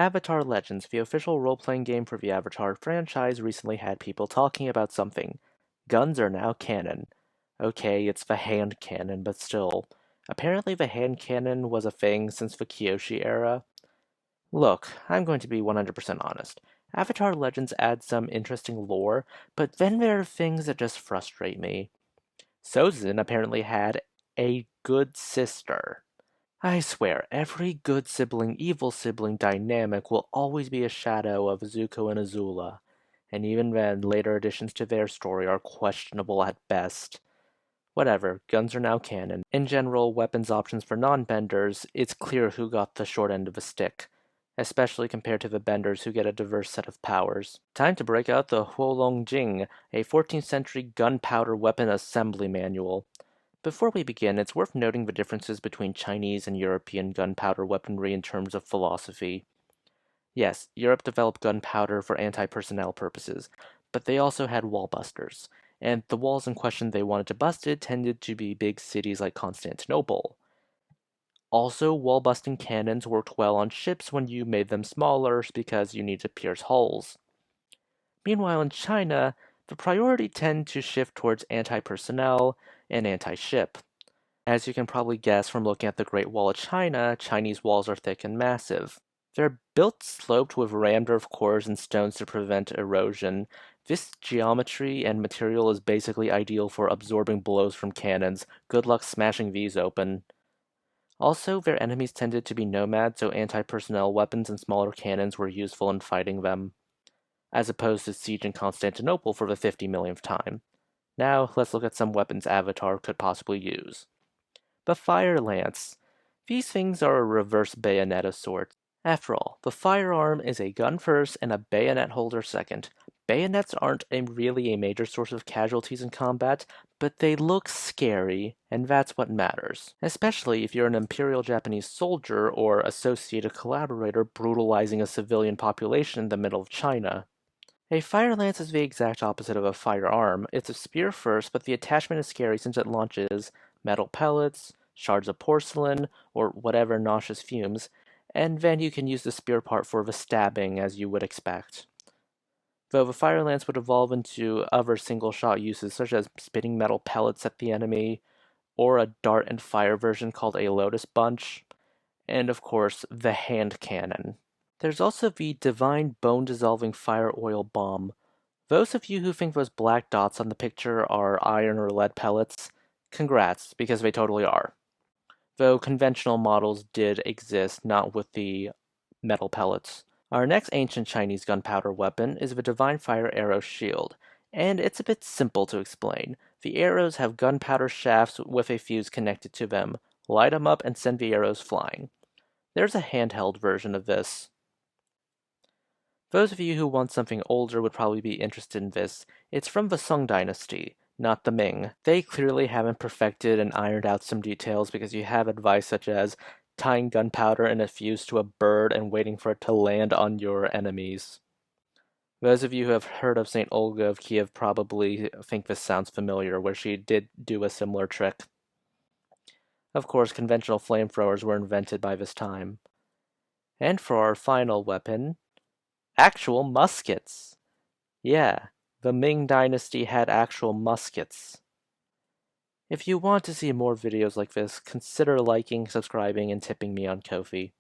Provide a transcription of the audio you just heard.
Avatar Legends, the official role-playing game for the Avatar franchise, recently had people talking about something. Guns are now canon. Okay, it's the hand cannon, but still. Apparently the hand cannon was a thing since the Kyoshi era. Look, I'm going to be 100% honest. Avatar Legends adds some interesting lore, but then there are things that just frustrate me. Sozin apparently had a good sister. I swear, every good sibling, evil sibling dynamic will always be a shadow of Zuko and Azula, and even then, later additions to their story are questionable at best. Whatever, guns are now canon. In general, weapons options for non-benders, it's clear who got the short end of the stick, especially compared to the benders who get a diverse set of powers. Time to break out the Huolong Jing, a 14th century gunpowder weapon assembly manual. Before we begin, it's worth noting the differences between Chinese and European gunpowder weaponry in terms of philosophy. Yes, Europe developed gunpowder for anti-personnel purposes, but they also had wall busters, and the walls in question they wanted to busted tended to be big cities like Constantinople. Also, wall-busting cannons worked well on ships when you made them smaller because you need to pierce holes. Meanwhile, in China, the priority tended to shift towards anti-personnel and anti-ship. As you can probably guess from looking at the Great Wall of China, Chinese walls are thick and massive. They're built sloped with rammed earth cores and stones to prevent erosion. This geometry and material is basically ideal for absorbing blows from cannons. Good luck smashing these open. Also, their enemies tended to be nomads, so anti-personnel weapons and smaller cannons were useful in fighting them, as opposed to siege in Constantinople for the 50 millionth time. Now, let's look at some weapons Avatar could possibly use. The fire lance. These things are a reverse bayonet of sorts. After all, the firearm is a gun first and a bayonet holder second. Bayonets aren't really a major source of casualties in combat, but they look scary, and that's what matters. Especially if you're an Imperial Japanese soldier or associated collaborator brutalizing a civilian population in the middle of China. A fire lance is the exact opposite of a firearm. It's a spear first, but the attachment is scary since it launches metal pellets, shards of porcelain, or whatever nauseous fumes, and then you can use the spear part for the stabbing as you would expect. Though the fire lance would evolve into other single-shot uses such as spitting metal pellets at the enemy, or a dart and fire version called a lotus bunch, and of course, the hand cannon. There's also the divine bone-dissolving fire oil bomb. Those of you who think those black dots on the picture are iron or lead pellets, congrats, because they totally are. Though conventional models did exist, not with the metal pellets. Our next ancient Chinese gunpowder weapon is the Divine Fire Arrow Shield, and it's a bit simple to explain. The arrows have gunpowder shafts with a fuse connected to them. Light them up and send the arrows flying. There's a handheld version of this. Those of you who want something older would probably be interested in this. It's from the Sung Dynasty, not the Ming. They clearly haven't perfected and ironed out some details because you have advice such as tying gunpowder in a fuse to a bird and waiting for it to land on your enemies. Those of you who have heard of St. Olga of Kiev probably think this sounds familiar, where she did do a similar trick. Of course, conventional flamethrowers were invented by this time. And for our final weapon, actual muskets. Yeah, the Ming Dynasty had actual muskets. If you want to see more videos like this, consider liking, subscribing, and tipping me on Ko-fi.